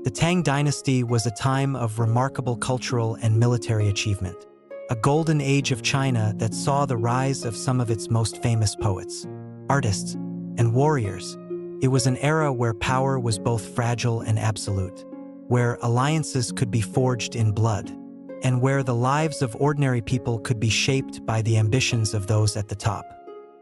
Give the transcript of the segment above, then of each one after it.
The Tang Dynasty was a time of remarkable cultural and military achievement, a golden age of China that saw the rise of some of its most famous poets, artists, and warriors. It was an era where power was both fragile and absolute, where alliances could be forged in blood, and where the lives of ordinary people could be shaped by the ambitions of those at the top.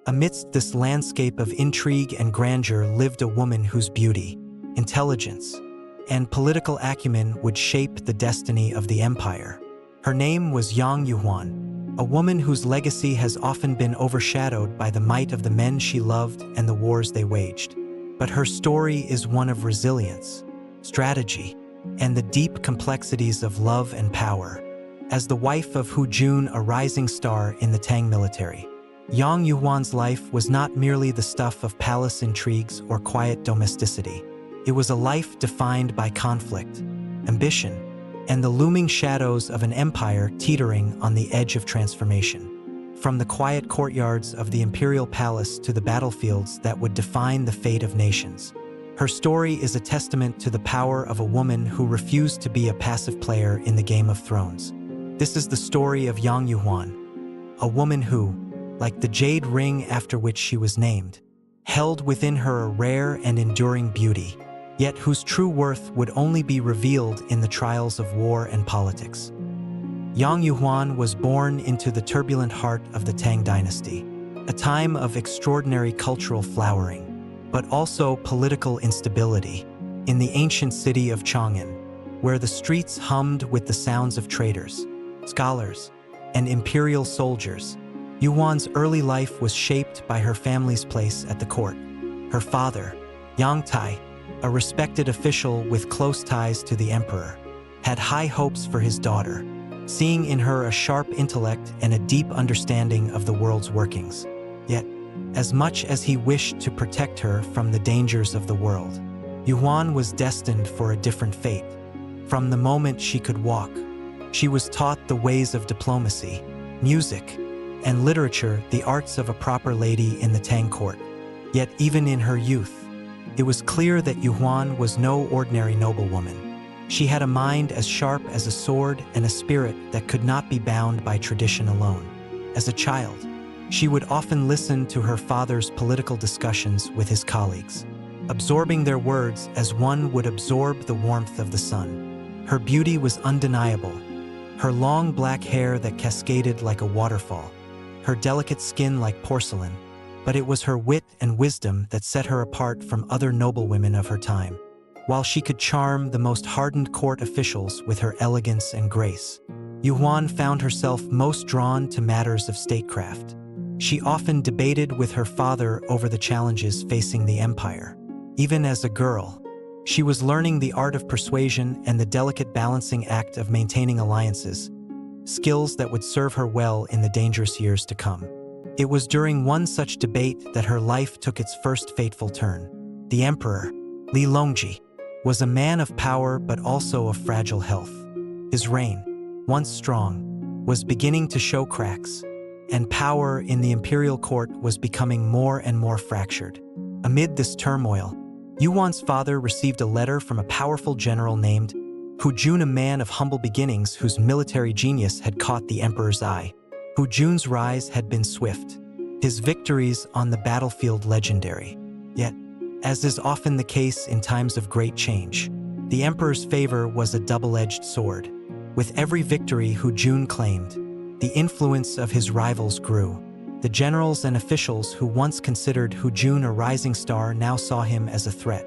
Amidst this landscape of intrigue and grandeur lived a woman whose beauty, intelligence, and political acumen would shape the destiny of the empire. Her name was Yang Yuhuan, a woman whose legacy has often been overshadowed by the might of the men she loved and the wars they waged. But her story is one of resilience, strategy, and the deep complexities of love and power. As the wife of Hu Jun, a rising star in the Tang military, Yang Yuhuan's life was not merely the stuff of palace intrigues or quiet domesticity. It was a life defined by conflict, ambition, and the looming shadows of an empire teetering on the edge of transformation. From the quiet courtyards of the imperial palace to the battlefields that would define the fate of nations, her story is a testament to the power of a woman who refused to be a passive player in the Game of Thrones. This is the story of Yang Yuhuan, a woman who, like the jade ring after which she was named, held within her a rare and enduring beauty, yet whose true worth would only be revealed in the trials of war and politics. Yang Yuhuan was born into the turbulent heart of the Tang Dynasty, a time of extraordinary cultural flowering, but also political instability, in the ancient city of Chang'an, where the streets hummed with the sounds of traders, scholars, and imperial soldiers. Yuhuan's early life was shaped by her family's place at the court. Her father, Yang Tai, a respected official with close ties to the emperor, had high hopes for his daughter, seeing in her a sharp intellect and a deep understanding of the world's workings. Yet, as much as he wished to protect her from the dangers of the world, Yuhuan was destined for a different fate. From the moment she could walk, she was taught the ways of diplomacy, music, and literature, the arts of a proper lady in the Tang court. Yet even in her youth, it was clear that Yuhuan was no ordinary noblewoman. She had a mind as sharp as a sword and a spirit that could not be bound by tradition alone. As a child, she would often listen to her father's political discussions with his colleagues, absorbing their words as one would absorb the warmth of the sun. Her beauty was undeniable, her long black hair that cascaded like a waterfall, her delicate skin like porcelain, but it was her wit and wisdom that set her apart from other noblewomen of her time. While she could charm the most hardened court officials with her elegance and grace, Yuhuan found herself most drawn to matters of statecraft. She often debated with her father over the challenges facing the empire. Even as a girl, she was learning the art of persuasion and the delicate balancing act of maintaining alliances, skills that would serve her well in the dangerous years to come. It was during one such debate that her life took its first fateful turn. The emperor, Li Longji, was a man of power but also of fragile health. His reign, once strong, was beginning to show cracks, and power in the imperial court was becoming more and more fractured. Amid this turmoil, Yuhuan's father received a letter from a powerful general named Hu Jun, a man of humble beginnings whose military genius had caught the emperor's eye. Hu Jun's rise had been swift, his victories on the battlefield legendary. Yet, as is often the case in times of great change, the emperor's favor was a double-edged sword. With every victory Hu Jun claimed, the influence of his rivals grew. The generals and officials who once considered Hu Jun a rising star now saw him as a threat,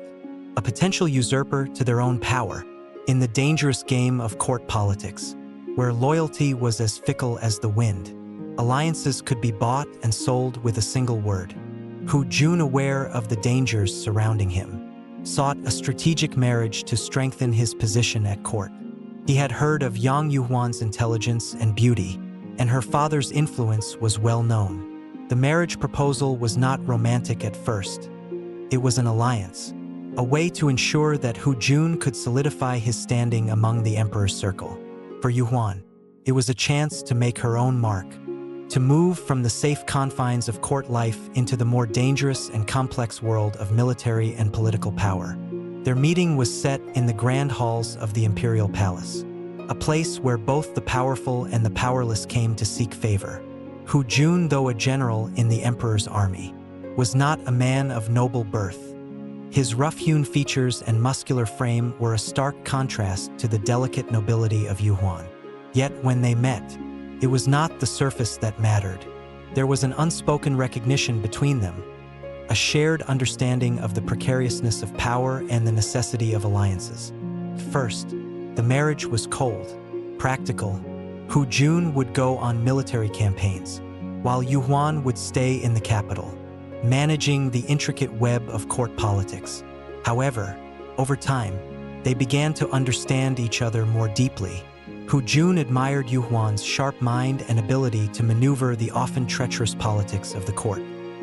a potential usurper to their own power. In the dangerous game of court politics, where loyalty was as fickle as the wind, alliances could be bought and sold with a single word. Hu Jun, aware of the dangers surrounding him, sought a strategic marriage to strengthen his position at court. He had heard of Yang Yuhuan's intelligence and beauty, and her father's influence was well known. The marriage proposal was not romantic at first. It was an alliance, a way to ensure that Hu Jun could solidify his standing among the emperor's circle. For Yuhuan, it was a chance to make her own mark, to move from the safe confines of court life into the more dangerous and complex world of military and political power. Their meeting was set in the grand halls of the imperial palace, a place where both the powerful and the powerless came to seek favor. Hu Jun, though a general in the emperor's army, was not a man of noble birth. His rough-hewn features and muscular frame were a stark contrast to the delicate nobility of Yuhuan. Yet when they met, it was not the surface that mattered. There was an unspoken recognition between them, a shared understanding of the precariousness of power and the necessity of alliances. First, the marriage was cold, practical. Hu Jun would go on military campaigns, while Yuhuan would stay in the capital, managing the intricate web of court politics. However, over time, they began to understand each other more deeply. Hu Jun admired Yuhuan's sharp mind and ability to maneuver the often treacherous politics of the court.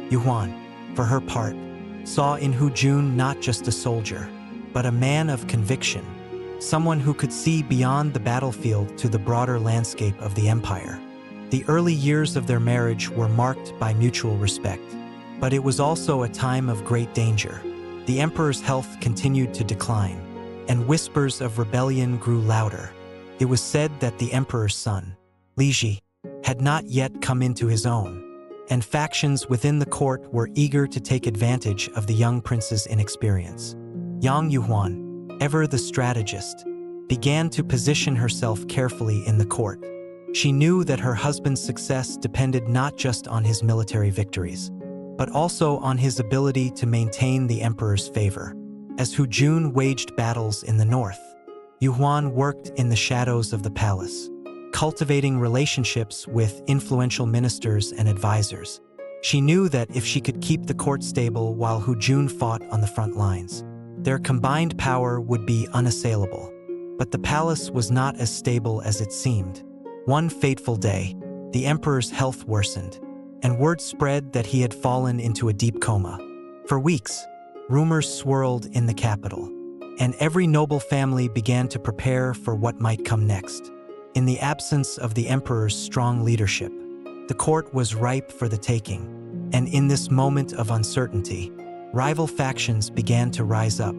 Yuhuan, for her part, saw in Hu Jun not just a soldier, but a man of conviction, someone who could see beyond the battlefield to the broader landscape of the empire. The early years of their marriage were marked by mutual respect, but it was also a time of great danger. The emperor's health continued to decline, and whispers of rebellion grew louder. It was said that the emperor's son, Li Ji, had not yet come into his own, and factions within the court were eager to take advantage of the young prince's inexperience. Yang Yuhuan, ever the strategist, began to position herself carefully in the court. She knew that her husband's success depended not just on his military victories, but also on his ability to maintain the emperor's favor. As Hu Jun waged battles in the north, Yuhuan worked in the shadows of the palace, cultivating relationships with influential ministers and advisors. She knew that if she could keep the court stable while Hu Jun fought on the front lines, their combined power would be unassailable. But the palace was not as stable as it seemed. One fateful day, the emperor's health worsened, and word spread that he had fallen into a deep coma. For weeks, rumors swirled in the capital, and every noble family began to prepare for what might come next. In the absence of the emperor's strong leadership, the court was ripe for the taking, and in this moment of uncertainty, rival factions began to rise up,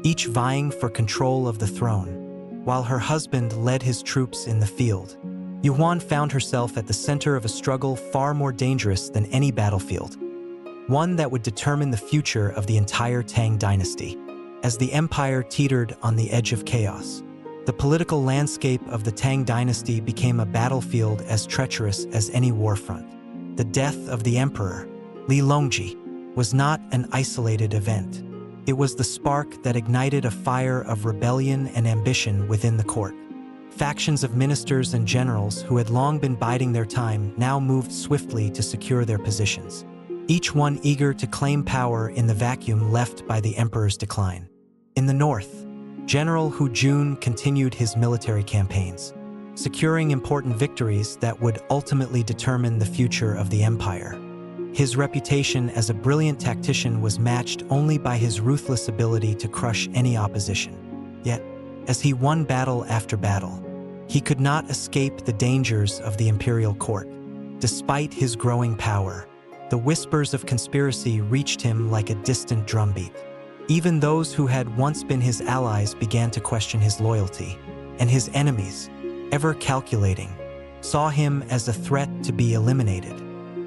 each vying for control of the throne. While her husband led his troops in the field, Yuhuan found herself at the center of a struggle far more dangerous than any battlefield, one that would determine the future of the entire Tang Dynasty. As the empire teetered on the edge of chaos, the political landscape of the Tang Dynasty became a battlefield as treacherous as any warfront. The death of the emperor, Li Longji, was not an isolated event. It was the spark that ignited a fire of rebellion and ambition within the court. Factions of ministers and generals who had long been biding their time now moved swiftly to secure their positions, each one eager to claim power in the vacuum left by the emperor's decline. In the north, General Hu Jun continued his military campaigns, securing important victories that would ultimately determine the future of the empire. His reputation as a brilliant tactician was matched only by his ruthless ability to crush any opposition. Yet, as he won battle after battle, he could not escape the dangers of the imperial court. Despite his growing power, the whispers of conspiracy reached him like a distant drumbeat. Even those who had once been his allies began to question his loyalty, and his enemies, ever calculating, saw him as a threat to be eliminated.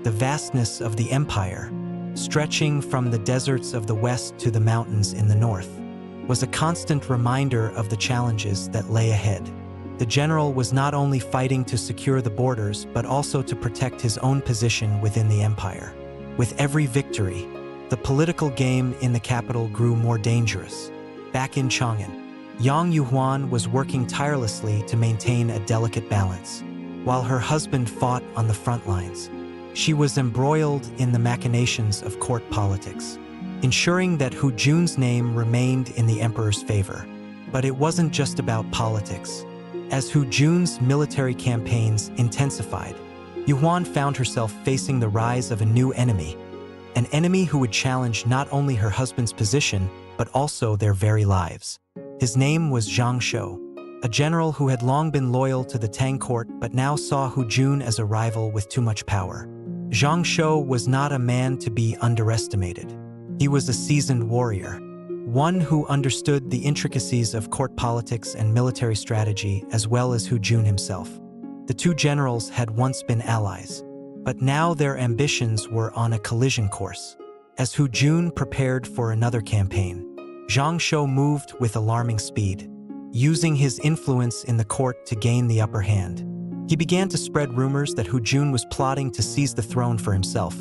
The vastness of the empire, stretching from the deserts of the west to the mountains in the north, was a constant reminder of the challenges that lay ahead. The general was not only fighting to secure the borders, but also to protect his own position within the empire. With every victory, the political game in the capital grew more dangerous. Back in Chang'an, Yang Yuhuan was working tirelessly to maintain a delicate balance. While her husband fought on the front lines, she was embroiled in the machinations of court politics, ensuring that Hu Jun's name remained in the emperor's favor. But it wasn't just about politics. As Hu Jun's military campaigns intensified, Yuhuan found herself facing the rise of a new enemy, an enemy who would challenge not only her husband's position, but also their very lives. His name was Zhang Shou, a general who had long been loyal to the Tang court but now saw Hu Jun as a rival with too much power. Zhang Shou was not a man to be underestimated. He was a seasoned warrior, one who understood the intricacies of court politics and military strategy as well as Hu Jun himself. The two generals had once been allies, but now their ambitions were on a collision course. As Hu Jun prepared for another campaign, Zhang Shou moved with alarming speed, using his influence in the court to gain the upper hand. He began to spread rumors that Hu Jun was plotting to seize the throne for himself,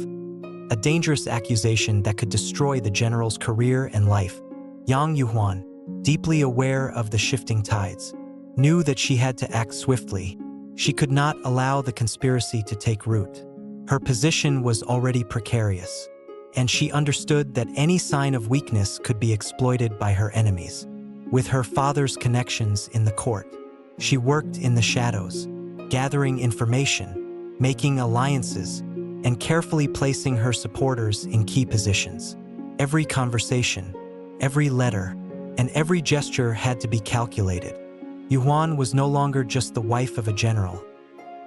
a dangerous accusation that could destroy the general's career and life. Yang Yuhuan, deeply aware of the shifting tides, knew that she had to act swiftly. She could not allow the conspiracy to take root. Her position was already precarious, and she understood that any sign of weakness could be exploited by her enemies. With her father's connections in the court, she worked in the shadows, gathering information, making alliances, and carefully placing her supporters in key positions. Every conversation, every letter, and every gesture had to be calculated. Yuhuan was no longer just the wife of a general.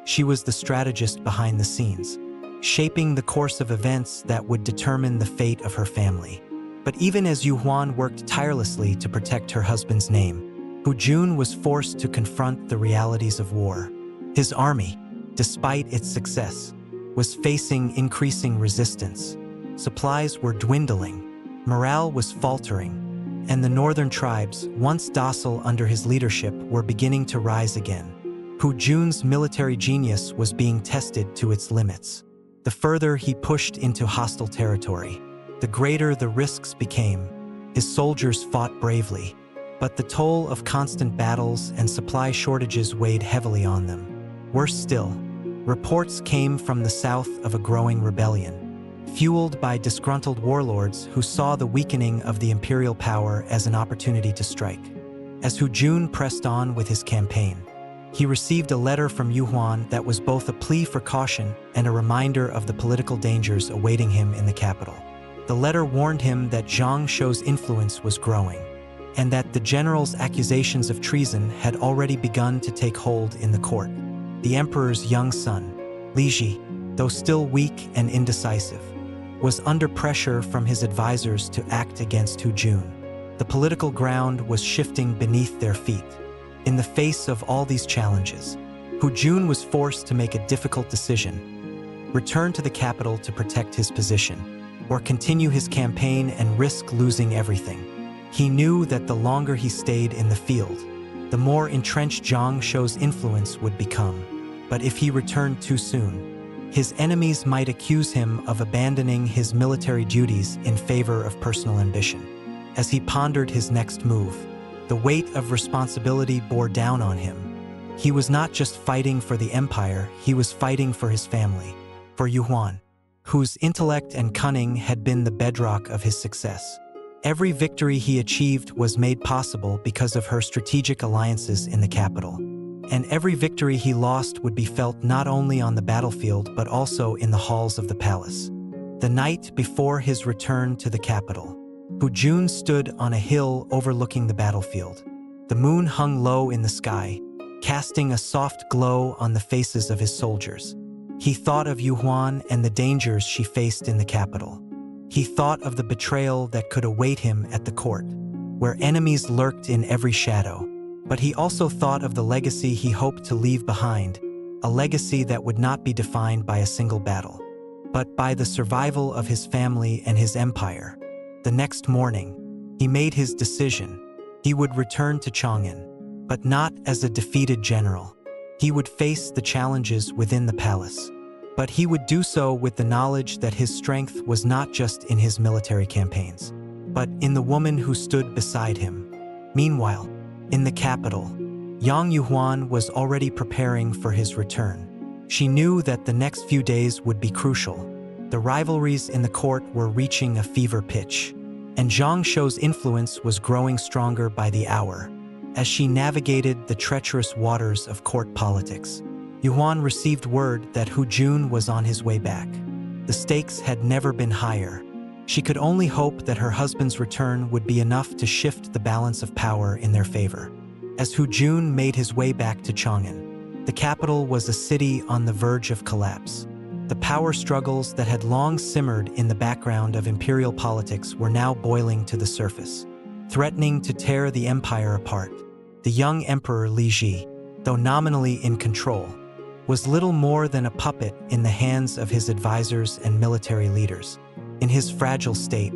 She was the strategist behind the scenes, shaping the course of events that would determine the fate of her family. But even as Yuhuan worked tirelessly to protect her husband's name, Hu Jun was forced to confront the realities of war. His army, despite its success, was facing increasing resistance. Supplies were dwindling, morale was faltering, and the northern tribes, once docile under his leadership, were beginning to rise again. Hu Jun's military genius was being tested to its limits. The further he pushed into hostile territory, the greater the risks became. His soldiers fought bravely, but the toll of constant battles and supply shortages weighed heavily on them. Worse still, reports came from the south of a growing rebellion, fueled by disgruntled warlords who saw the weakening of the imperial power as an opportunity to strike. As Hu Jun pressed on with his campaign, he received a letter from Yuhuan that was both a plea for caution and a reminder of the political dangers awaiting him in the capital. The letter warned him that Zhang Shou's influence was growing, and that the general's accusations of treason had already begun to take hold in the court. The emperor's young son, Li Ji, though still weak and indecisive, was under pressure from his advisors to act against Hu Jun. The political ground was shifting beneath their feet. In the face of all these challenges, Hu Jun was forced to make a difficult decision: return to the capital to protect his position, or continue his campaign and risk losing everything. He knew that the longer he stayed in the field, the more entrenched Zhang Shou's influence would become. But if he returned too soon, his enemies might accuse him of abandoning his military duties in favor of personal ambition. As he pondered his next move, the weight of responsibility bore down on him. He was not just fighting for the empire, he was fighting for his family, for Yuhuan, whose intellect and cunning had been the bedrock of his success. Every victory he achieved was made possible because of her strategic alliances in the capital. And every victory he lost would be felt not only on the battlefield but also in the halls of the palace. The night before his return to the capital, Hu Jun stood on a hill overlooking the battlefield. The moon hung low in the sky, casting a soft glow on the faces of his soldiers. He thought of Yuhuan and the dangers she faced in the capital. He thought of the betrayal that could await him at the court, where enemies lurked in every shadow. But he also thought of the legacy he hoped to leave behind, a legacy that would not be defined by a single battle, but by the survival of his family and his empire. The next morning, he made his decision. He would return to Chang'an, but not as a defeated general. He would face the challenges within the palace, but he would do so with the knowledge that his strength was not just in his military campaigns, but in the woman who stood beside him. Meanwhile, in the capital, Yang Yuhuan was already preparing for his return. She knew that the next few days would be crucial. The rivalries in the court were reaching a fever pitch, and Zhang Shou's influence was growing stronger by the hour. As she navigated the treacherous waters of court politics, Yuhuan received word that Hu Jun was on his way back. The stakes had never been higher. She could only hope that her husband's return would be enough to shift the balance of power in their favor. As Hu Jun made his way back to Chang'an, the capital was a city on the verge of collapse. The power struggles that had long simmered in the background of imperial politics were now boiling to the surface. threatening to tear the empire apart. The young Emperor Li Ji, though nominally in control, was little more than a puppet in the hands of his advisors and military leaders. In his fragile state,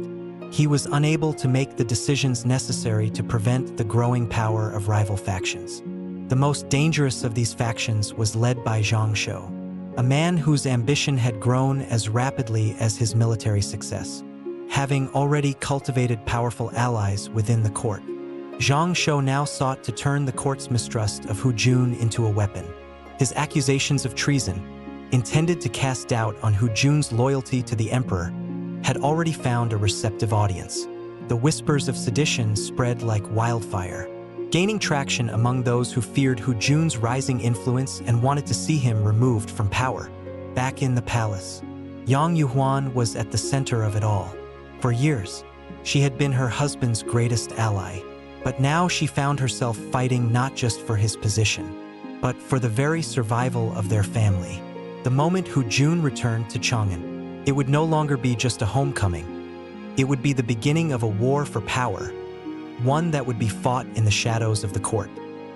he was unable to make the decisions necessary to prevent the growing power of rival factions. The most dangerous of these factions was led by Zhang Shou, a man whose ambition had grown as rapidly as his military success. Having already cultivated powerful allies within the court, Zhang Shou now sought to turn the court's mistrust of Hu Jun into a weapon. His accusations of treason, intended to cast doubt on Hu Jun's loyalty to the emperor, had already found a receptive audience. The whispers of sedition spread like wildfire, gaining traction among those who feared Hu Jun's rising influence and wanted to see him removed from power. Back in the palace, Yang Yuhuan was at the center of it all. For years, she had been her husband's greatest ally, but now she found herself fighting not just for his position, but for the very survival of their family. The moment Hu Jun returned to Chang'an, it would no longer be just a homecoming. It would be the beginning of a war for power, one that would be fought in the shadows of the court,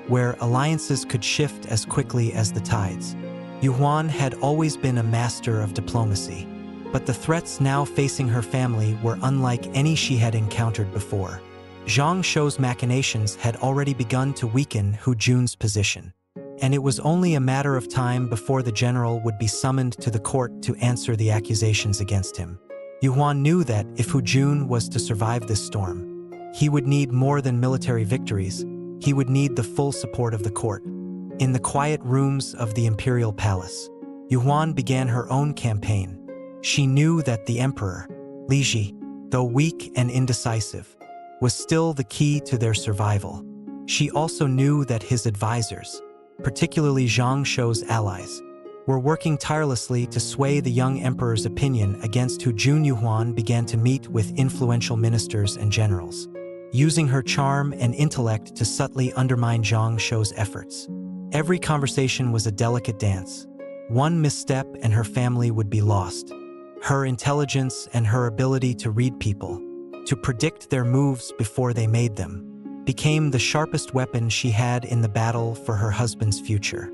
where alliances could shift as quickly as the tides. Yuhuan had always been a master of diplomacy, but the threats now facing her family were unlike any she had encountered before. Zhang Shou's machinations had already begun to weaken Hu Jun's position, and it was only a matter of time before the general would be summoned to the court to answer the accusations against him. Yuhuan knew that if Hu Jun was to survive this storm, he would need more than military victories. He would need the full support of the court. In the quiet rooms of the imperial palace, Yuhuan began her own campaign. She knew that the emperor, Li Ji, though weak and indecisive, was still the key to their survival. She also knew that his advisors, particularly Zhang Shou's allies, were working tirelessly to sway the young emperor's opinion against Hu Jun. Yuhuan began to meet with influential ministers and generals, using her charm and intellect to subtly undermine Zhang Shou's efforts. Every conversation was a delicate dance. One misstep and her family would be lost. Her intelligence and her ability to read people, to predict their moves before they made them, became the sharpest weapon she had in the battle for her husband's future.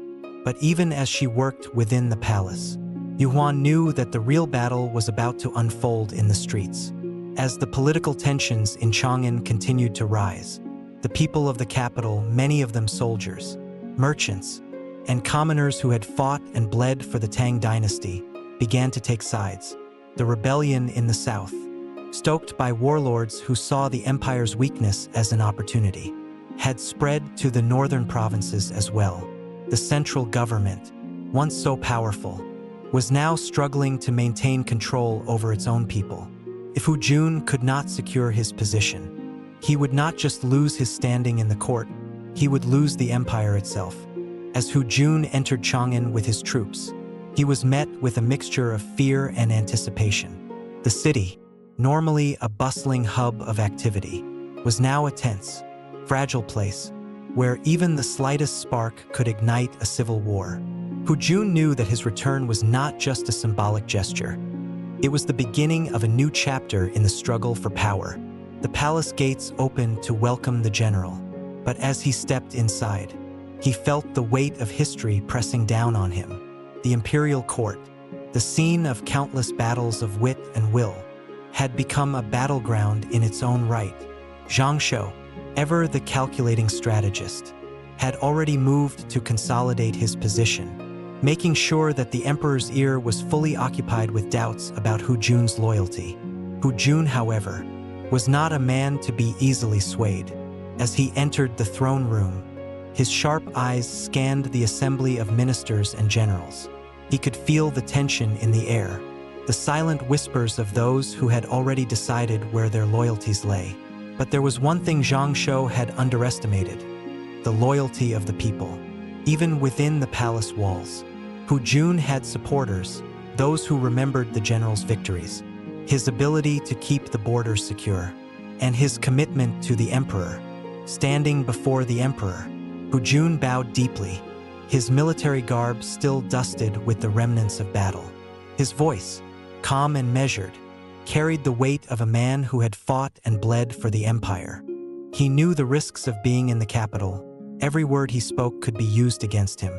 But even as she worked within the palace, Yuhuan knew that the real battle was about to unfold in the streets. As the political tensions in Chang'an continued to rise, the people of the capital, many of them soldiers, merchants, and commoners who had fought and bled for the Tang Dynasty, began to take sides. The rebellion in the south, stoked by warlords who saw the empire's weakness as an opportunity, had spread to the northern provinces as well. The central government, once so powerful, was now struggling to maintain control over its own people. If Hu Jun could not secure his position, he would not just lose his standing in the court, he would lose the empire itself. As Hu Jun entered Chang'an with his troops, he was met with a mixture of fear and anticipation. The city, normally a bustling hub of activity, was now a tense, fragile place, where even the slightest spark could ignite a civil war. Hu Jun knew that his return was not just a symbolic gesture. It was the beginning of a new chapter in the struggle for power. The palace gates opened to welcome the general, but as he stepped inside, he felt the weight of history pressing down on him. The imperial court, the scene of countless battles of wit and will, had become a battleground in its own right. Zhang Shou, ever the calculating strategist, had already moved to consolidate his position, making sure that the emperor's ear was fully occupied with doubts about Hu Jun's loyalty. Hu Jun, however, was not a man to be easily swayed. As he entered the throne room, his sharp eyes scanned the assembly of ministers and generals. He could feel the tension in the air, the silent whispers of those who had already decided where their loyalties lay. But there was one thing Zhang Shou had underestimated: the loyalty of the people. Even within the palace walls, Hu Jun had supporters, those who remembered the general's victories, his ability to keep the borders secure, and his commitment to the emperor. Standing before the emperor, Hu Jun bowed deeply, his military garb still dusted with the remnants of battle. His voice, calm and measured, carried the weight of a man who had fought and bled for the empire. He knew the risks of being in the capital. Every word he spoke could be used against him.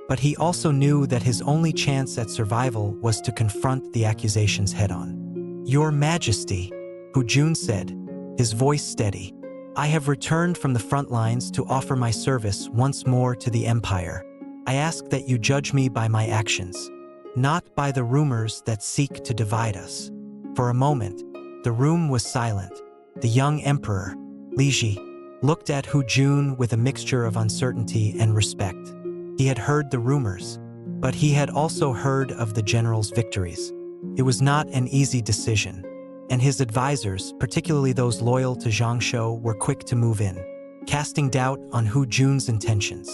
But he also knew that his only chance at survival was to confront the accusations head-on. "Your Majesty," Hu Jun said, his voice steady, "I have returned from the front lines to offer my service once more to the Empire. I ask that you judge me by my actions, not by the rumors that seek to divide us." For a moment, the room was silent. The young emperor, Li, looked at Hu Jun with a mixture of uncertainty and respect. He had heard the rumors, but he had also heard of the general's victories. It was not an easy decision, and his advisors, particularly those loyal to Zhang Shou, were quick to move in, casting doubt on Hu Jun's intentions.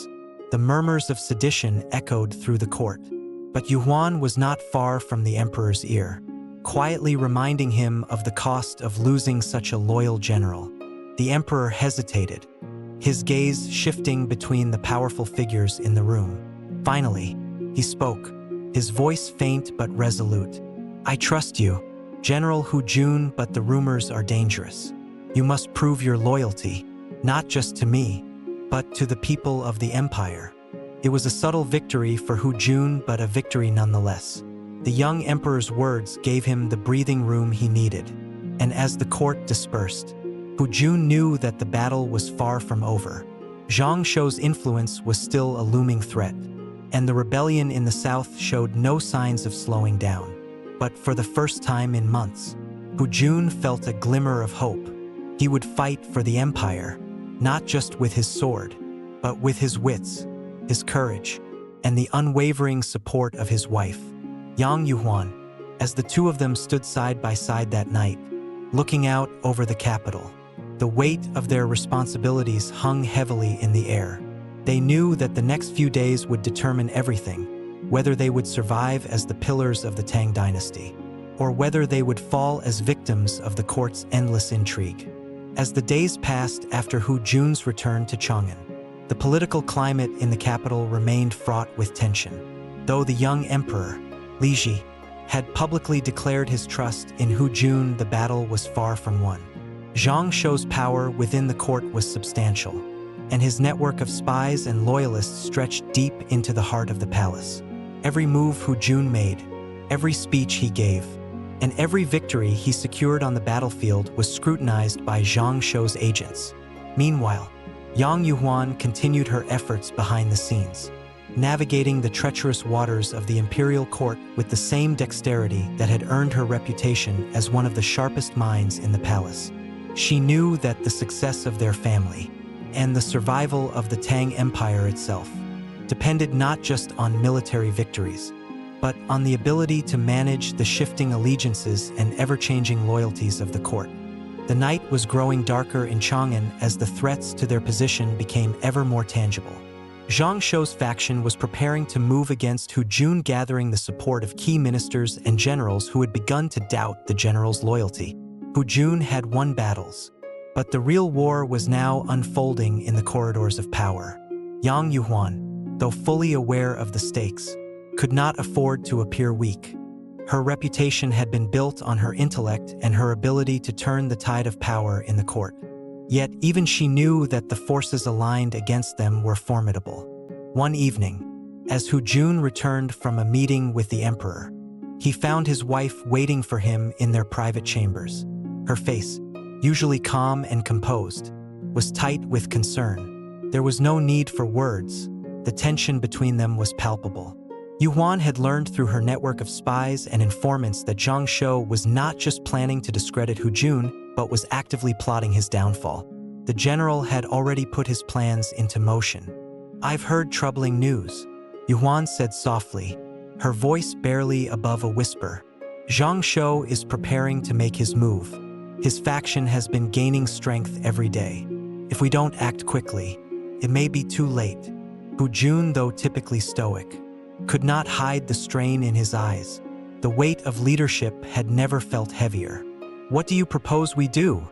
The murmurs of sedition echoed through the court, but Yuhuan was not far from the emperor's ear, quietly reminding him of the cost of losing such a loyal general. The emperor hesitated, his gaze shifting between the powerful figures in the room. Finally, he spoke, his voice faint but resolute. "I trust you, General Hu Jun, but the rumors are dangerous. You must prove your loyalty, not just to me, but to the people of the empire." It was a subtle victory for Hu Jun, but a victory nonetheless. The young emperor's words gave him the breathing room he needed, and as the court dispersed, Hu Jun knew that the battle was far from over. Zhang Shou's influence was still a looming threat, and the rebellion in the south showed no signs of slowing down. But for the first time in months, Hu Jun felt a glimmer of hope. He would fight for the empire, not just with his sword, but with his wits, his courage, and the unwavering support of his wife, Yang Yuhuan. As the two of them stood side by side that night, looking out over the capital, the weight of their responsibilities hung heavily in the air. They knew that the next few days would determine everything, whether they would survive as the pillars of the Tang Dynasty, or whether they would fall as victims of the court's endless intrigue. As the days passed after Hu Jun's return to Chang'an, the political climate in the capital remained fraught with tension. Though the young emperor, Li, had publicly declared his trust in Hu Jun, the battle was far from won. Zhang Shou's power within the court was substantial, and his network of spies and loyalists stretched deep into the heart of the palace. Every move Hu Jun made, every speech he gave, and every victory he secured on the battlefield was scrutinized by Zhang Shou's agents. Meanwhile, Yang Yuhuan continued her efforts behind the scenes, navigating the treacherous waters of the imperial court with the same dexterity that had earned her reputation as one of the sharpest minds in the palace. She knew that the success of their family, and the survival of the Tang Empire itself, depended not just on military victories, but on the ability to manage the shifting allegiances and ever-changing loyalties of the court. The night was growing darker in Chang'an as the threats to their position became ever more tangible. Zhang Shou's faction was preparing to move against Hu Jun, gathering the support of key ministers and generals who had begun to doubt the general's loyalty. Hu Jun had won battles, but the real war was now unfolding in the corridors of power. Yang Yuhuan, though fully aware of the stakes, could not afford to appear weak. Her reputation had been built on her intellect and her ability to turn the tide of power in the court. Yet even she knew that the forces aligned against them were formidable. One evening, as Hu Jun returned from a meeting with the emperor, he found his wife waiting for him in their private chambers. Her face, usually calm and composed, was tight with concern. There was no need for words. The tension between them was palpable. Yuhuan had learned through her network of spies and informants that Zhang Shou was not just planning to discredit Hu Jun, but was actively plotting his downfall. The general had already put his plans into motion. "I've heard troubling news," Yuhuan said softly, her voice barely above a whisper. "Zhang Shou is preparing to make his move. His faction has been gaining strength every day. If we don't act quickly, it may be too late." Hu Jun, though typically stoic, could not hide the strain in his eyes. The weight of leadership had never felt heavier. "What do you propose we do?"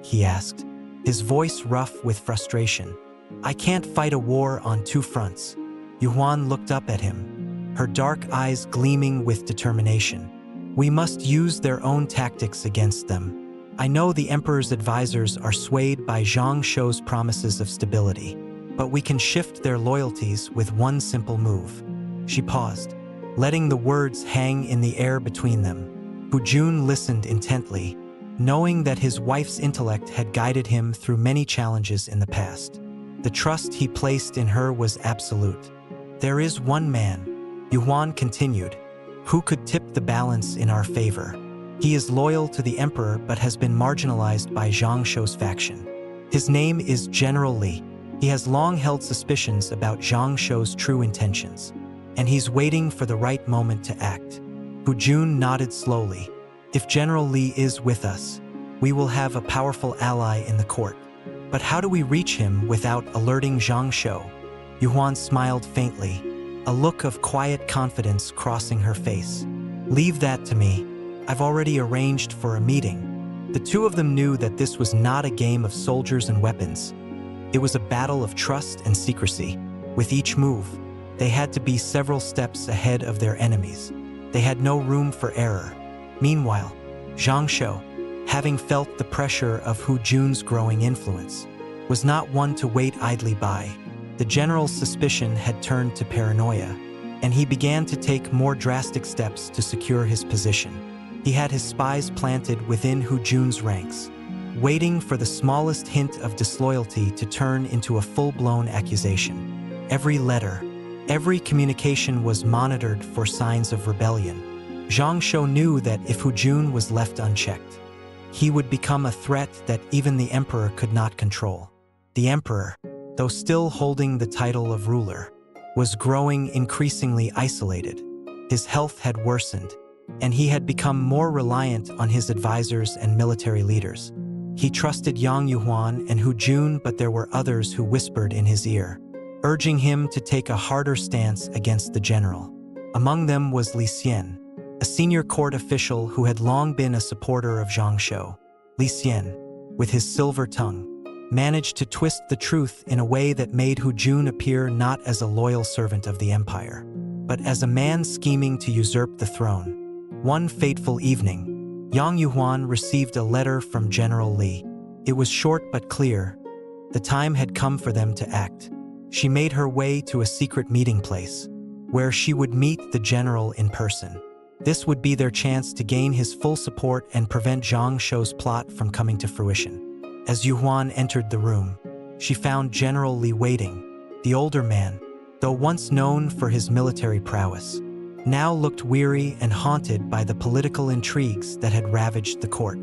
he asked, his voice rough with frustration. "I can't fight a war on two fronts." Yuhuan looked up at him, her dark eyes gleaming with determination. "We must use their own tactics against them. I know the emperor's advisors are swayed by Zhang Shou's promises of stability, but we can shift their loyalties with one simple move." She paused, letting the words hang in the air between them. Hu Jun listened intently, knowing that his wife's intellect had guided him through many challenges in the past. The trust he placed in her was absolute. "There is one man," Yuhuan continued, "who could tip the balance in our favor. He is loyal to the emperor but has been marginalized by Zhang Shou's faction. His name is General Li. He has long held suspicions about Zhang Shou's true intentions, and he's waiting for the right moment to act." Hu Jun nodded slowly. "If General Li is with us, we will have a powerful ally in the court. But how do we reach him without alerting Zhang Shou?" Yuhuan smiled faintly, a look of quiet confidence crossing her face. "Leave that to me. I've already arranged for a meeting." The two of them knew that this was not a game of soldiers and weapons. It was a battle of trust and secrecy. With each move, they had to be several steps ahead of their enemies. They had no room for error. Meanwhile, Zhang Shou, having felt the pressure of Hu Jun's growing influence, was not one to wait idly by. The general's suspicion had turned to paranoia, and he began to take more drastic steps to secure his position. He had his spies planted within Hu Jun's ranks, waiting for the smallest hint of disloyalty to turn into a full-blown accusation. Every letter, every communication was monitored for signs of rebellion. Zhang Shou knew that if Hu Jun was left unchecked, he would become a threat that even the emperor could not control. The emperor, though still holding the title of ruler, was growing increasingly isolated. His health had worsened, and he had become more reliant on his advisors and military leaders. He trusted Yang Yuhuan and Hu Jun, but there were others who whispered in his ear, urging him to take a harder stance against the general. Among them was Li Xian, a senior court official who had long been a supporter of Zhang Shou. Li Xian, with his silver tongue, managed to twist the truth in a way that made Hu Jun appear not as a loyal servant of the empire, but as a man scheming to usurp the throne. One fateful evening, Yang Yuhuan received a letter from General Li. It was short but clear. The time had come for them to act. She made her way to a secret meeting place, where she would meet the general in person. This would be their chance to gain his full support and prevent Zhang Shou's plot from coming to fruition. As Yuhuan entered the room, she found General Li waiting. The older man, though once known for his military prowess, now looked weary and haunted by the political intrigues that had ravaged the court.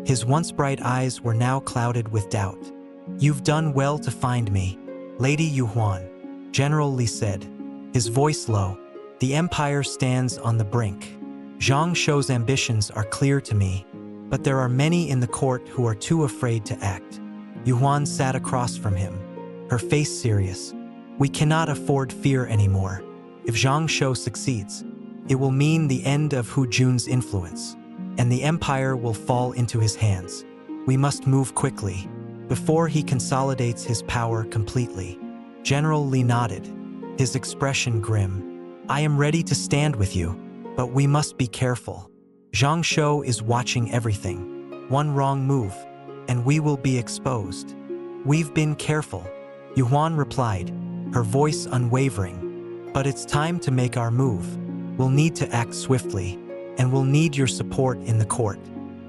His once bright eyes were now clouded with doubt. "You've done well to find me, Lady Yuhuan," General Li said, his voice low. "The empire stands on the brink. Zhang Shou's ambitions are clear to me, but there are many in the court who are too afraid to act." Yuhuan sat across from him, her face serious. "We cannot afford fear anymore. If Zhang Shou succeeds, it will mean the end of Hu Jun's influence, and the empire will fall into his hands. We must move quickly, before he consolidates his power completely." General Li nodded, his expression grim. "I am ready to stand with you, but we must be careful. Zhang Shou is watching everything. One wrong move, and we will be exposed." "We've been careful," Yuhuan replied, her voice unwavering. "But it's time to make our move. We'll need to act swiftly, and we'll need your support in the court.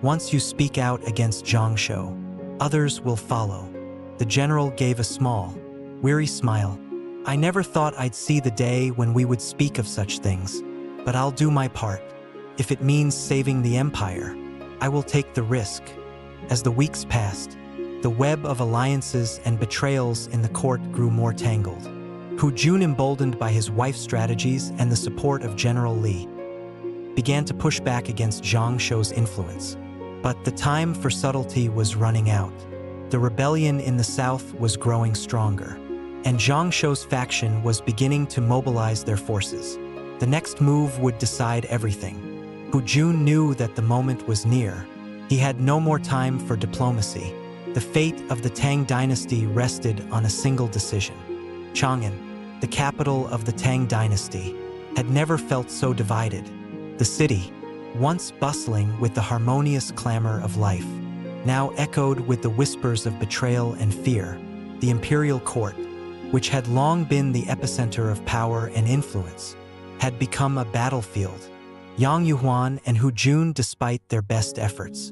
Once you speak out against Zhang Shou, others will follow." The general gave a small, weary smile. "I never thought I'd see the day when we would speak of such things, but I'll do my part. If it means saving the empire, I will take the risk." As the weeks passed, the web of alliances and betrayals in the court grew more tangled. Hu Jun, emboldened by his wife's strategies and the support of General Li, began to push back against Zhang Shou's influence. But the time for subtlety was running out. The rebellion in the south was growing stronger, and Zhang Shou's faction was beginning to mobilize their forces. The next move would decide everything. Hu Jun knew that the moment was near. He had no more time for diplomacy. The fate of the Tang Dynasty rested on a single decision. Chang'an, the capital of the Tang Dynasty, had never felt so divided. The city, once bustling with the harmonious clamor of life, now echoed with the whispers of betrayal and fear. The imperial court, which had long been the epicenter of power and influence, had become a battlefield. Yang Yuhuan and Hu Jun, despite their best efforts,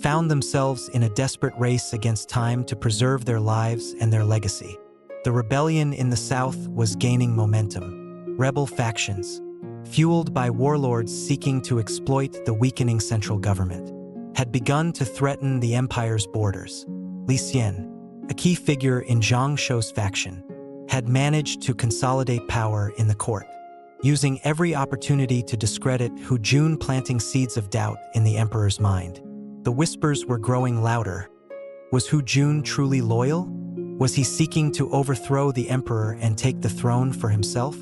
found themselves in a desperate race against time to preserve their lives and their legacy. The rebellion in the south was gaining momentum. Rebel factions, fueled by warlords seeking to exploit the weakening central government, had begun to threaten the empire's borders. Li Xian, a key figure in Zhang Shou's faction, had managed to consolidate power in the court, using every opportunity to discredit Hu Jun, planting seeds of doubt in the emperor's mind. The whispers were growing louder. Was Hu Jun truly loyal? Was he seeking to overthrow the emperor and take the throne for himself?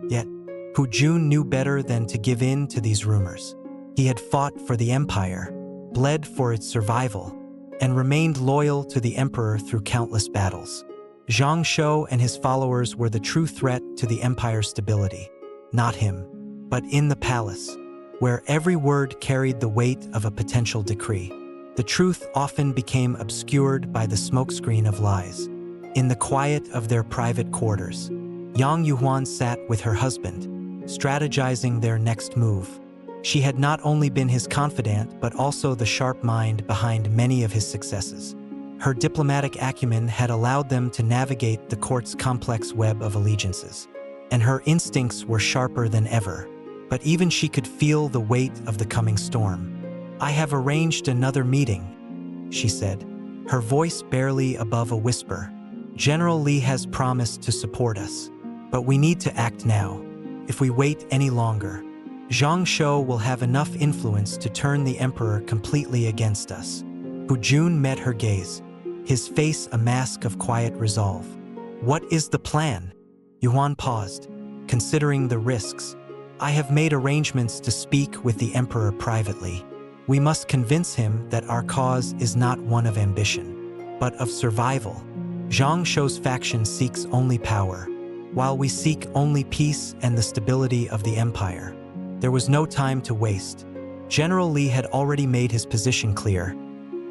Yet, Hu Jun knew better than to give in to these rumors. He had fought for the empire, bled for its survival, and remained loyal to the emperor through countless battles. Zhang Shou and his followers were the true threat to the empire's stability. Not him, but in the palace, where every word carried the weight of a potential decree. The truth often became obscured by the smokescreen of lies. In the quiet of their private quarters, Yang Yuhuan sat with her husband, strategizing their next move. She had not only been his confidant, but also the sharp mind behind many of his successes. Her diplomatic acumen had allowed them to navigate the court's complex web of allegiances, and her instincts were sharper than ever. But even she could feel the weight of the coming storm. "I have arranged another meeting," she said, her voice barely above a whisper. "General Li has promised to support us, but we need to act now. If we wait any longer, Zhang Shou will have enough influence to turn the emperor completely against us." Hu Jun met her gaze, his face a mask of quiet resolve. "What is the plan?" Yuhuan paused, considering the risks. "I have made arrangements to speak with the emperor privately. We must convince him that our cause is not one of ambition, but of survival. Zhang Shou's faction seeks only power, while we seek only peace and the stability of the empire." There was no time to waste. General Li had already made his position clear.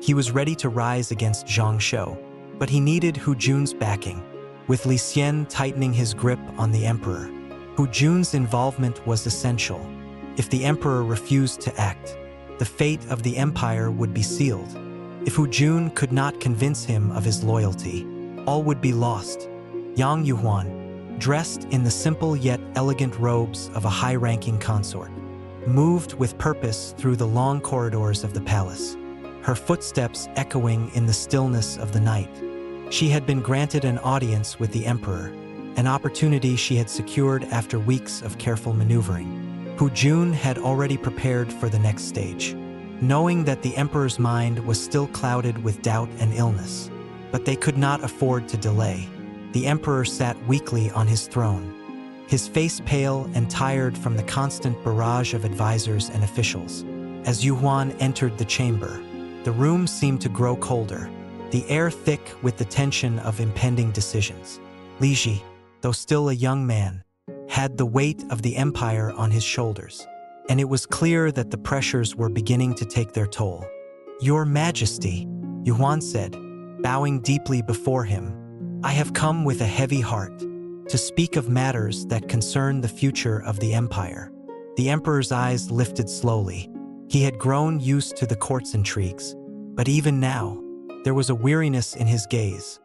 He was ready to rise against Zhang Shou, but he needed Hu Jun's backing. With Li Xian tightening his grip on the emperor, Hu Jun's involvement was essential. If the emperor refused to act, the fate of the empire would be sealed. If Hu Jun could not convince him of his loyalty, all would be lost. Yang Yuhuan, dressed in the simple yet elegant robes of a high-ranking consort, moved with purpose through the long corridors of the palace, her footsteps echoing in the stillness of the night. She had been granted an audience with the emperor, an opportunity she had secured after weeks of careful maneuvering. Hu Jun had already prepared for the next stage, knowing that the emperor's mind was still clouded with doubt and illness. But they could not afford to delay. The emperor sat weakly on his throne, his face pale and tired from the constant barrage of advisors and officials. As Yuhuan entered the chamber, the room seemed to grow colder, the air thick with the tension of impending decisions. Li Ji, though still a young man, had the weight of the empire on his shoulders, and it was clear that the pressures were beginning to take their toll. "Your Majesty," Yuhuan said, bowing deeply before him, "I have come with a heavy heart to speak of matters that concern the future of the empire." The emperor's eyes lifted slowly. He had grown used to the court's intrigues, but even now, there was a weariness in his gaze,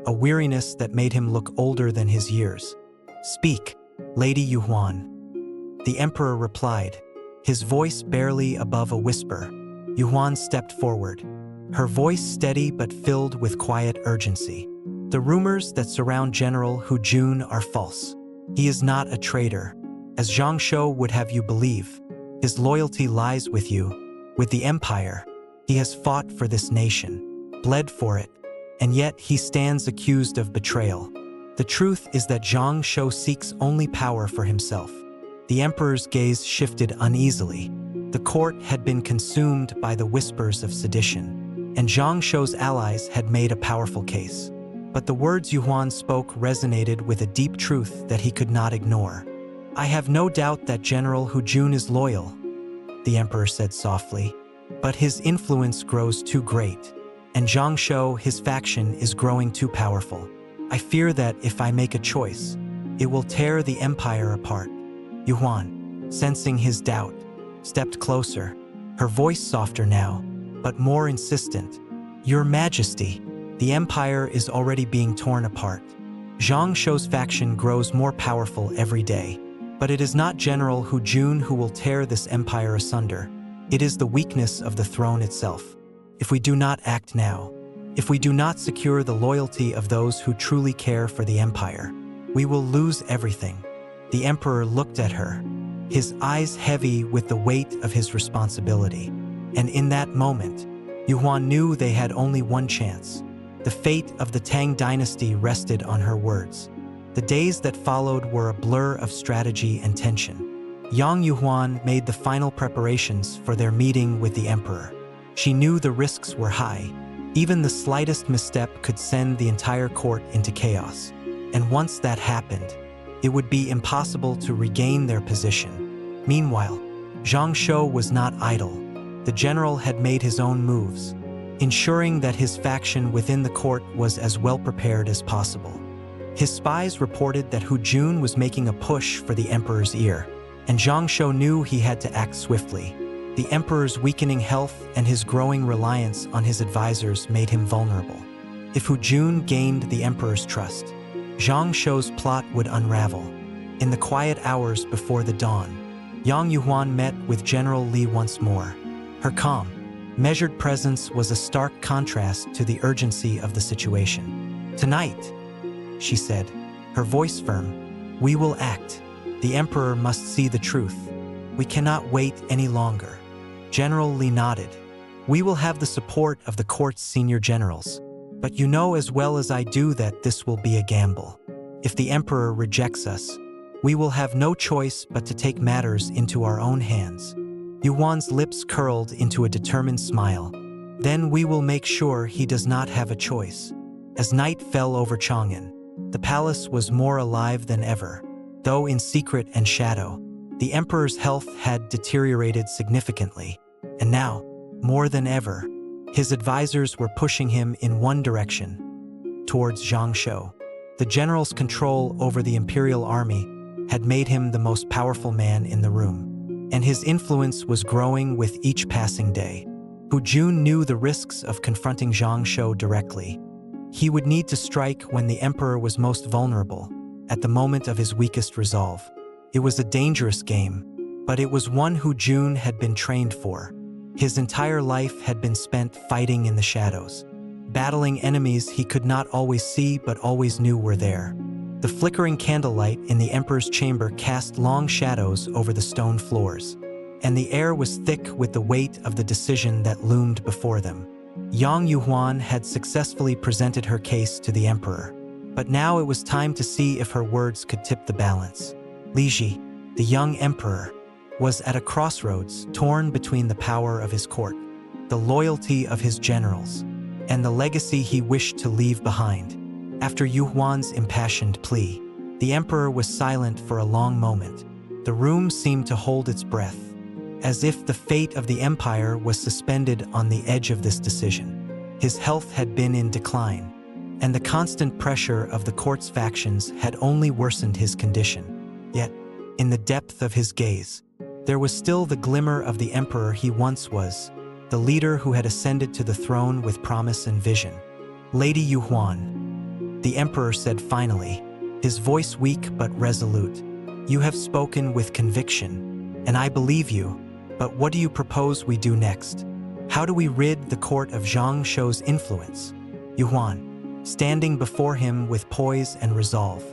a weariness that made him look older than his years. "Speak, Lady Yuhuan," the emperor replied, his voice barely above a whisper. Yuhuan stepped forward, her voice steady but filled with quiet urgency. "The rumors that surround General Hu Jun are false. He is not a traitor, as Zhang Shou would have you believe. His loyalty lies with you, with the empire. He has fought for this nation, bled for it, and yet he stands accused of betrayal. The truth is that Zhang Shou seeks only power for himself." The emperor's gaze shifted uneasily. The court had been consumed by the whispers of sedition, and Zhang Shou's allies had made a powerful case. But the words Yuhuan spoke resonated with a deep truth that he could not ignore. "I have no doubt that General Hu Jun is loyal," the emperor said softly, "but his influence grows too great. and Zhang Shou, his faction, is growing too powerful. I fear that if I make a choice, it will tear the empire apart. Yuhuan, sensing his doubt, stepped closer, her voice softer now, but more insistent. Your Majesty, the empire is already being torn apart. Zhang Shou's faction grows more powerful every day, but it is not General Hu Jun who will tear this empire asunder. It is the weakness of the throne itself. If we do not act now, if we do not secure the loyalty of those who truly care for the empire, we will lose everything. The emperor looked at her, his eyes heavy with the weight of his responsibility. And in that moment, Yuhuan knew they had only one chance. The fate of the Tang Dynasty rested on her words. The days that followed were a blur of strategy and tension. Yang Yuhuan made the final preparations for their meeting with the emperor. She knew the risks were high. Even the slightest misstep could send the entire court into chaos. And once that happened, it would be impossible to regain their position. Meanwhile, Zhang Shou was not idle. The general had made his own moves, ensuring that his faction within the court was as well prepared as possible. His spies reported that Hu Jun was making a push for the emperor's ear, and Zhang Shou knew he had to act swiftly. The emperor's weakening health and his growing reliance on his advisors made him vulnerable. If Hu Jun gained the emperor's trust, Zhang Shou's plot would unravel. In the quiet hours before the dawn, Yang Yuhuan met with General Li once more. Her calm, measured presence was a stark contrast to the urgency of the situation. Tonight, she said, her voice firm, we will act. The emperor must see the truth. We cannot wait any longer. General Li nodded. We will have the support of the court's senior generals. But you know as well as I do that this will be a gamble. If the emperor rejects us, we will have no choice but to take matters into our own hands. Yuhuan's lips curled into a determined smile. Then we will make sure he does not have a choice. As night fell over Chang'an, the palace was more alive than ever. Though in secret and shadow, the emperor's health had deteriorated significantly, and now, more than ever, his advisors were pushing him in one direction, towards Zhang Shou. The general's control over the imperial army had made him the most powerful man in the room, and his influence was growing with each passing day. Hu Jun knew the risks of confronting Zhang Shou directly. He would need to strike when the emperor was most vulnerable, at the moment of his weakest resolve. It was a dangerous game, but it was one Hu Jun had been trained for. His entire life had been spent fighting in the shadows, battling enemies he could not always see but always knew were there. The flickering candlelight in the emperor's chamber cast long shadows over the stone floors, and the air was thick with the weight of the decision that loomed before them. Yang Yuhuan had successfully presented her case to the emperor, but now it was time to see if her words could tip the balance. Li Ji, the young emperor, was at a crossroads, torn between the power of his court, the loyalty of his generals, and the legacy he wished to leave behind. After Yuhuan's impassioned plea, the emperor was silent for a long moment. The room seemed to hold its breath, as if the fate of the empire was suspended on the edge of this decision. His health had been in decline, and the constant pressure of the court's factions had only worsened his condition. Yet, in the depth of his gaze, there was still the glimmer of the emperor he once was, the leader who had ascended to the throne with promise and vision. Lady Yuhuan, the emperor said finally, his voice weak but resolute, you have spoken with conviction, and I believe you, but what do you propose we do next? How do we rid the court of Zhang Shou's influence? Yuhuan, standing before him with poise and resolve,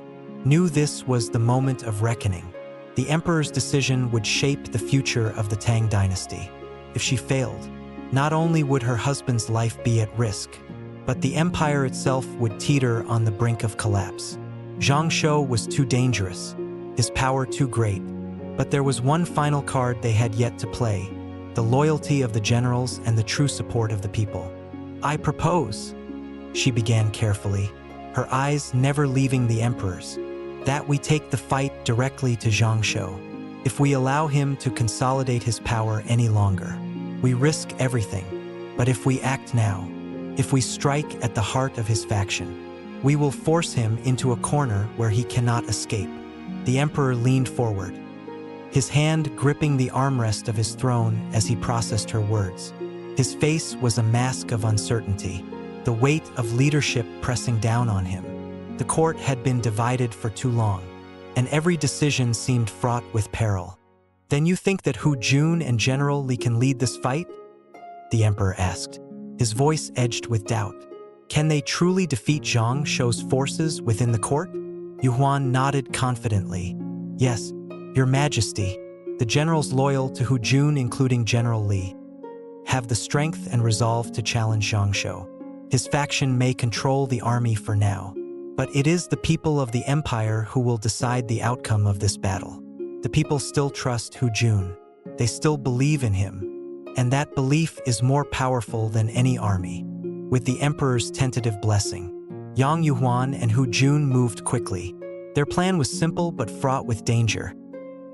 knew this was the moment of reckoning. The emperor's decision would shape the future of the Tang Dynasty. If she failed, not only would her husband's life be at risk, but the empire itself would teeter on the brink of collapse. Zhang Shou was too dangerous, his power too great, but there was one final card they had yet to play, the loyalty of the generals and the true support of the people. I propose, she began carefully, her eyes never leaving the emperor's, that we take the fight directly to Zhang Shou. If we allow him to consolidate his power any longer, we risk everything. But if we act now, If we strike at the heart of his faction, we will force him into a corner where he cannot escape." The emperor leaned forward, his hand gripping the armrest of his throne as he processed her words. His face was a mask of uncertainty, the weight of leadership pressing down on him. The court had been divided for too long, and every decision seemed fraught with peril. "Then you think that Hu Jun and General Li can lead this fight?" the emperor asked, his voice edged with doubt. "Can they truly defeat Zhang Shou's forces within the court?" Yuhuan nodded confidently. "Yes, Your Majesty. The generals loyal to Hu Jun, including General Li, have the strength and resolve to challenge Zhang Shou. His faction may control the army for now, but it is the people of the empire who will decide the outcome of this battle. The people still trust Hu Jun. They still believe in him, and that belief is more powerful than any army." With the emperor's tentative blessing, Yang Yuhuan and Hu Jun moved quickly. Their plan was simple but fraught with danger.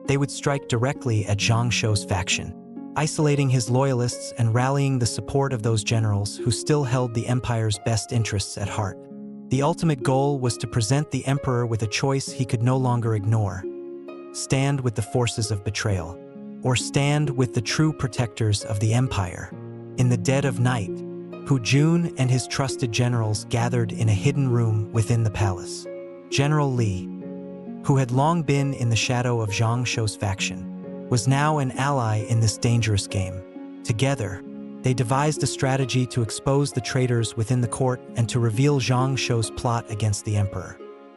They would strike directly at Zhang Shou's faction, isolating his loyalists and rallying the support of those generals who still held the empire's best interests at heart. The ultimate goal was to present the emperor with a choice he could no longer ignore: stand with the forces of betrayal, or stand with the true protectors of the empire. In the dead of night, Hu Jun and his trusted generals gathered in a hidden room within the palace. General Li, who had long been in the shadow of Zhang Shou's faction, was now an ally in this dangerous game. Together, they devised a strategy to expose the traitors within the court and to reveal Zhang Shou's plot against the emperor.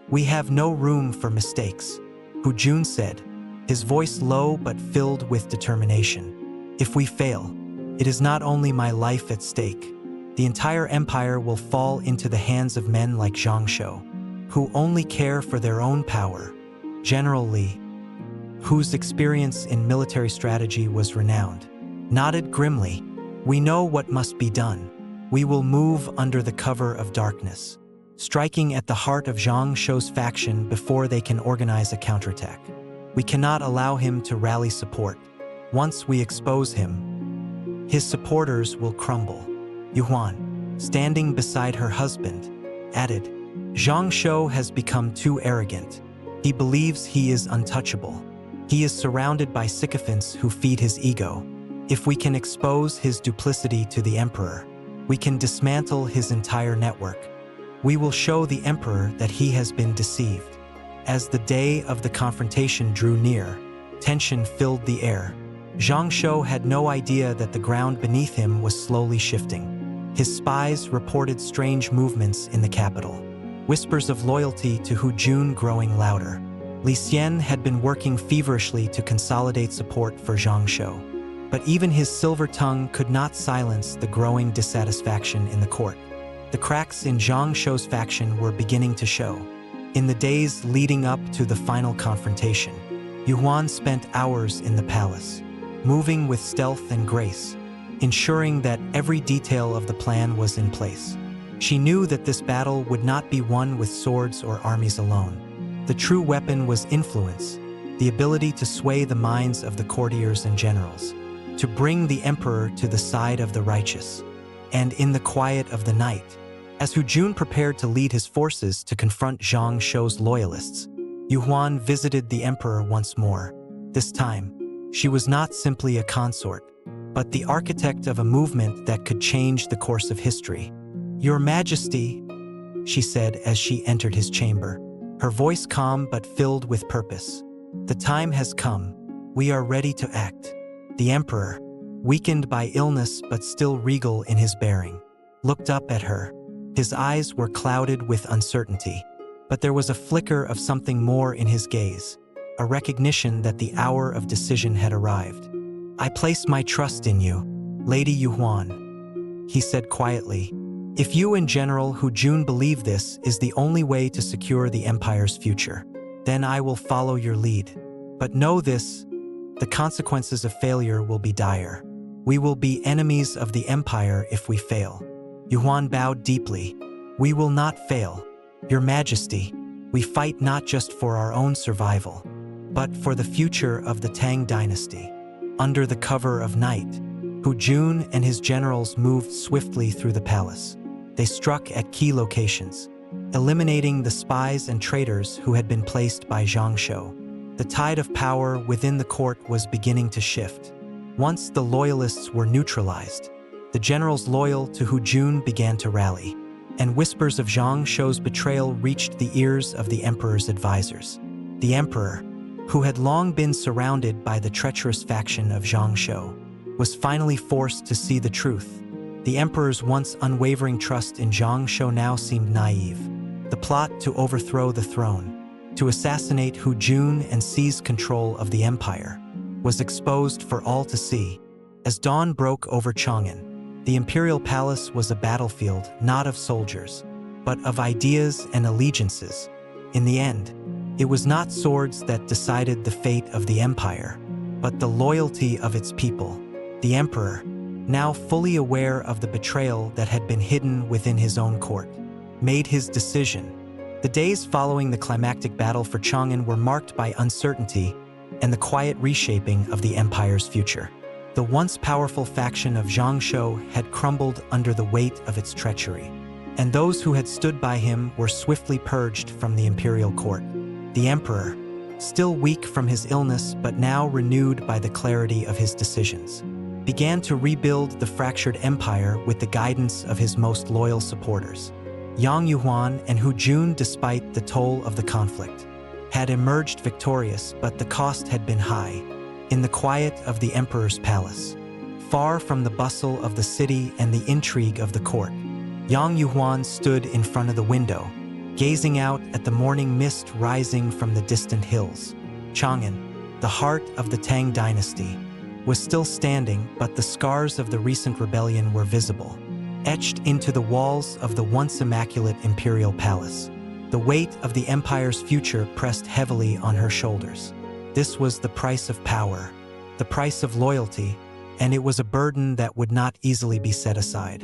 "We have no room for mistakes," Hu Jun said, his voice low but filled with determination. "If we fail, it is not only my life at stake. The entire empire will fall into the hands of men like Zhang Shou, who only care for their own power." General Li, whose experience in military strategy was renowned, nodded grimly. "We know what must be done. We will move under the cover of darkness, striking at the heart of Zhang Shou's faction before they can organize a counterattack. We cannot allow him to rally support. Once we expose him, his supporters will crumble." Yuhuan, standing beside her husband, added, "Zhang Shou has become too arrogant. He believes he is untouchable. He is surrounded by sycophants who feed his ego. If we can expose his duplicity to the emperor, we can dismantle his entire network. We will show the emperor that he has been deceived." As the day of the confrontation drew near, tension filled the air. Zhang Shou had no idea that the ground beneath him was slowly shifting. His spies reported strange movements in the capital, whispers of loyalty to Hu Jun growing louder. Li Xian had been working feverishly to consolidate support for Zhang Shou, but even his silver tongue could not silence the growing dissatisfaction in the court. The cracks in Zhang Shou's faction were beginning to show. In the days leading up to the final confrontation, Yuhuan spent hours in the palace, moving with stealth and grace, ensuring that every detail of the plan was in place. She knew that this battle would not be won with swords or armies alone. The true weapon was influence, the ability to sway the minds of the courtiers and generals, to bring the emperor to the side of the righteous. And in the quiet of the night, as Hu Jun prepared to lead his forces to confront Zhang Shou's loyalists, Yuhuan visited the emperor once more. This time, she was not simply a consort, but the architect of a movement that could change the course of history. "Your Majesty," she said as she entered his chamber, her voice calm but filled with purpose. "The time has come. We are ready to act." The emperor, weakened by illness but still regal in his bearing, looked up at her. His eyes were clouded with uncertainty, but there was a flicker of something more in his gaze, a recognition that the hour of decision had arrived. "I place my trust in you, Lady Yuhuan," he said quietly. "If you and General Hu Jun believe this is the only way to secure the empire's future, then I will follow your lead. But know this, the consequences of failure will be dire. We will be enemies of the empire if we fail." Yuhuan bowed deeply. "We will not fail, Your Majesty. We fight not just for our own survival, but for the future of the Tang Dynasty." Under the cover of night, Hu Jun and his generals moved swiftly through the palace. They struck at key locations, eliminating the spies and traitors who had been placed by Zhang Shou. The tide of power within the court was beginning to shift. Once the loyalists were neutralized, the generals loyal to Hu Jun began to rally, and whispers of Zhang Shou's betrayal reached the ears of the emperor's advisors. The emperor, who had long been surrounded by the treacherous faction of Zhang Shou, was finally forced to see the truth. The emperor's once unwavering trust in Zhang Shou now seemed naive. The plot to overthrow the throne, to assassinate Hu Jun and seize control of the empire, was exposed for all to see. As dawn broke over Chang'an, the imperial palace was a battlefield not of soldiers, but of ideas and allegiances. In the end, it was not swords that decided the fate of the empire, but the loyalty of its people. The emperor, now fully aware of the betrayal that had been hidden within his own court, made his decision. The days following the climactic battle for Chang'an were marked by uncertainty and the quiet reshaping of the empire's future. The once powerful faction of Zhang Shou had crumbled under the weight of its treachery, and those who had stood by him were swiftly purged from the imperial court. The emperor, still weak from his illness but now renewed by the clarity of his decisions, began to rebuild the fractured empire with the guidance of his most loyal supporters. Yang Yuhuan and Hu Jun, despite the toll of the conflict, had emerged victorious, but the cost had been high. In the quiet of the emperor's palace, far from the bustle of the city and the intrigue of the court, Yang Yuhuan stood in front of the window, gazing out at the morning mist rising from the distant hills. Chang'an, the heart of the Tang Dynasty, was still standing, but the scars of the recent rebellion were visible, etched into the walls of the once immaculate imperial palace. The weight of the empire's future pressed heavily on her shoulders. This was the price of power, the price of loyalty, and it was a burden that would not easily be set aside.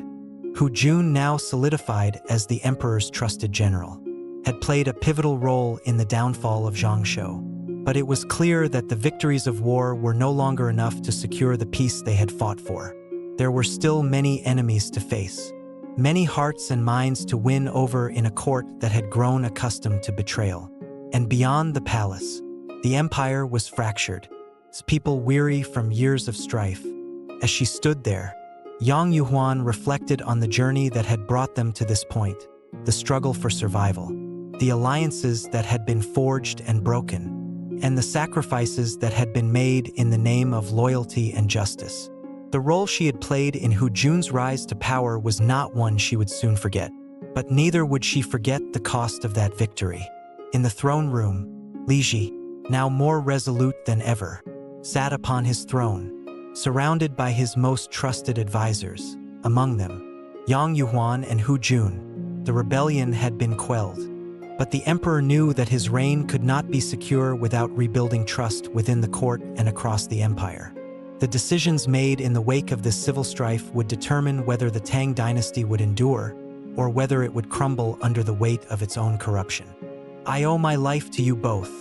Hu Jun, now solidified as the emperor's trusted general, had played a pivotal role in the downfall of Zhang Shou. But it was clear that the victories of war were no longer enough to secure the peace they had fought for. There were still many enemies to face, many hearts and minds to win over in a court that had grown accustomed to betrayal. And beyond the palace, the empire was fractured, its people weary from years of strife. As she stood there, Yang Yuhuan reflected on the journey that had brought them to this point, the struggle for survival, the alliances that had been forged and broken, and the sacrifices that had been made in the name of loyalty and justice. The role she had played in Hu Jun's rise to power was not one she would soon forget, but neither would she forget the cost of that victory. In the throne room, Li Ji, now more resolute than ever, sat upon his throne, surrounded by his most trusted advisors. Among them, Yang Yuhuan and Hu Jun. The rebellion had been quelled, but the emperor knew that his reign could not be secure without rebuilding trust within the court and across the empire. The decisions made in the wake of this civil strife would determine whether the Tang Dynasty would endure or whether it would crumble under the weight of its own corruption. "I owe my life to you both,"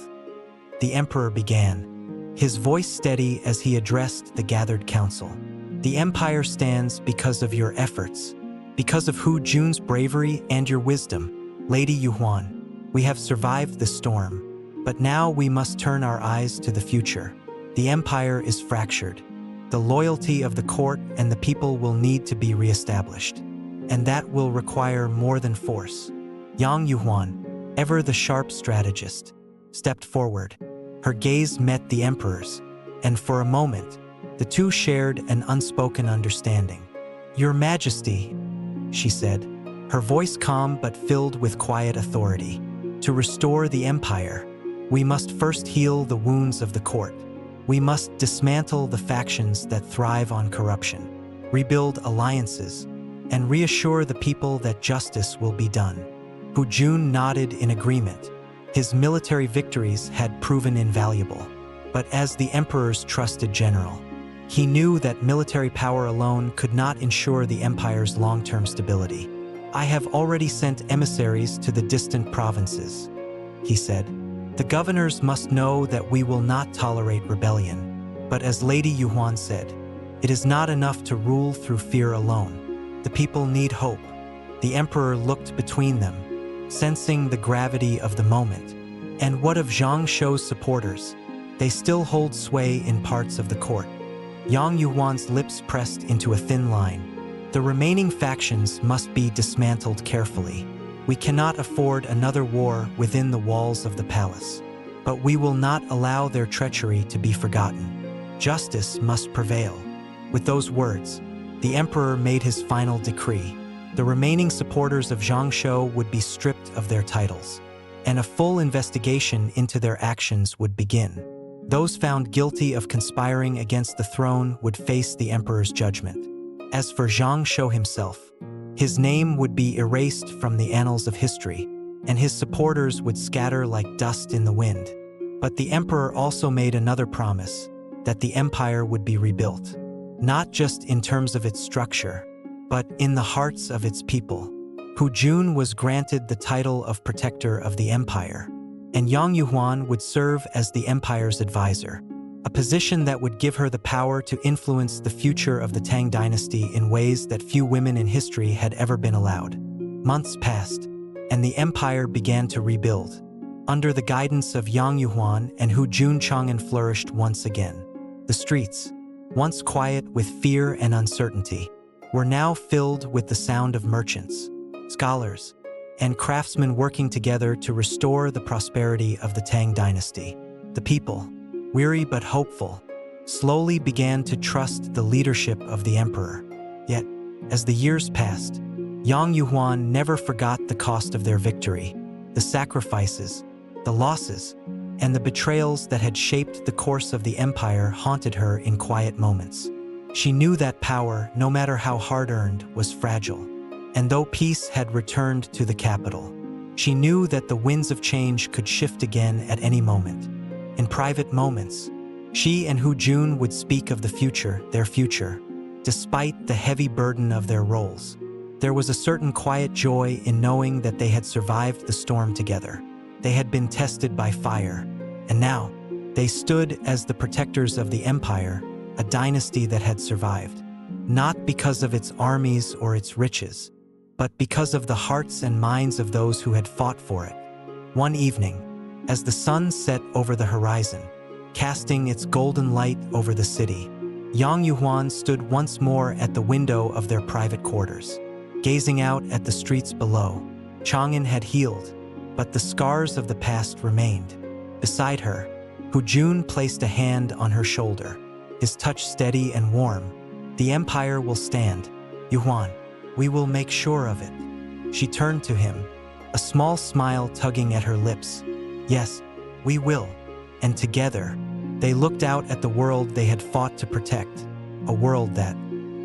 the emperor began, his voice steady as he addressed the gathered council. "The empire stands because of your efforts, because of Hu Jun's bravery and your wisdom. Lady Yuhuan, we have survived the storm, but now we must turn our eyes to the future. The empire is fractured. The loyalty of the court and the people will need to be reestablished, and that will require more than force." Yang Yuhuan, ever the sharp strategist, stepped forward. Her gaze met the emperor's, and for a moment, the two shared an unspoken understanding. "Your Majesty," she said, her voice calm but filled with quiet authority. "To restore the empire, we must first heal the wounds of the court. We must dismantle the factions that thrive on corruption, rebuild alliances, and reassure the people that justice will be done." Hu Jun nodded in agreement. His military victories had proven invaluable, but as the emperor's trusted general, he knew that military power alone could not ensure the empire's long-term stability. "I have already sent emissaries to the distant provinces," he said. "The governors must know that we will not tolerate rebellion. But as Lady Yuhuan said, it is not enough to rule through fear alone. The people need hope. The emperor looked between them, sensing the gravity of the moment. And what of Zhang Shou's supporters? They still hold sway in parts of the court. Yang Yuhuan's lips pressed into a thin line. The remaining factions must be dismantled carefully. We cannot afford another war within the walls of the palace. But we will not allow their treachery to be forgotten. Justice must prevail. With those words, the emperor made his final decree. The remaining supporters of Zhang Shou would be stripped of their titles, and a full investigation into their actions would begin. Those found guilty of conspiring against the throne would face the emperor's judgment. As for Zhang Shou himself, his name would be erased from the annals of history, and his supporters would scatter like dust in the wind. But the emperor also made another promise, that the empire would be rebuilt, not just in terms of its structure, but in the hearts of its people. Hu Jun was granted the title of protector of the empire, and Yang Yuhuan would serve as the empire's advisor, a position that would give her the power to influence the future of the Tang Dynasty in ways that few women in history had ever been allowed. Months passed, and the empire began to rebuild. Under the guidance of Yang Yuhuan and Hu Jun, Chang'an flourished once again. The streets, once quiet with fear and uncertainty, were now filled with the sound of merchants, scholars, and craftsmen working together to restore the prosperity of the Tang Dynasty. The people, weary but hopeful, slowly began to trust the leadership of the emperor. Yet, as the years passed, Yang Yuhuan never forgot the cost of their victory, the sacrifices, the losses, and the betrayals that had shaped the course of the empire haunted her in quiet moments. She knew that power, no matter how hard-earned, was fragile. And though peace had returned to the capital, she knew that the winds of change could shift again at any moment. In private moments, she and Hu Jun would speak of the future, their future, despite the heavy burden of their roles. There was a certain quiet joy in knowing that they had survived the storm together. They had been tested by fire, and now they stood as the protectors of the empire, a dynasty that had survived, not because of its armies or its riches, but because of the hearts and minds of those who had fought for it. One evening, as the sun set over the horizon, casting its golden light over the city, Yang Yuhuan stood once more at the window of their private quarters, gazing out at the streets below. Chang'an had healed, but the scars of the past remained. Beside her, Hu Jun placed a hand on her shoulder, his touch steady and warm. "The empire will stand, Yuhuan. We will make sure of it." She turned to him, a small smile tugging at her lips. "Yes, we will." And together, they looked out at the world they had fought to protect, a world that,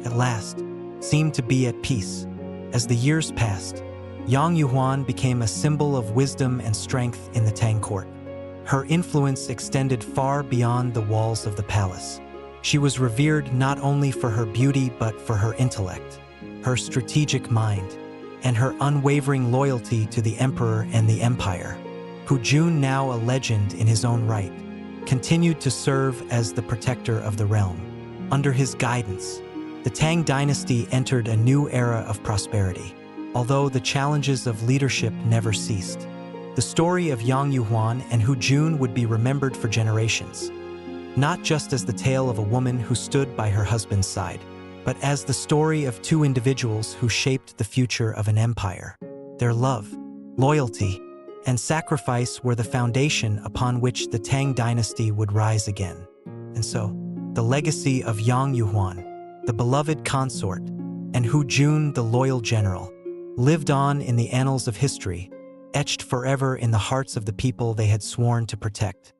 at last, seemed to be at peace. As the years passed, Yang Yuhuan became a symbol of wisdom and strength in the Tang court. Her influence extended far beyond the walls of the palace. She was revered not only for her beauty but for her intellect, her strategic mind, and her unwavering loyalty to the emperor and the empire. Hu Jun, now a legend in his own right, continued to serve as the protector of the realm. Under his guidance, the Tang Dynasty entered a new era of prosperity, although the challenges of leadership never ceased. The story of Yang Yuhuan and Hu Jun would be remembered for generations, not just as the tale of a woman who stood by her husband's side, but as the story of two individuals who shaped the future of an empire. Their love, loyalty, and sacrifice were the foundation upon which the Tang Dynasty would rise again. And so, the legacy of Yang Yuhuan, the beloved consort, and Hu Jun, the loyal general, lived on in the annals of history, etched forever in the hearts of the people they had sworn to protect.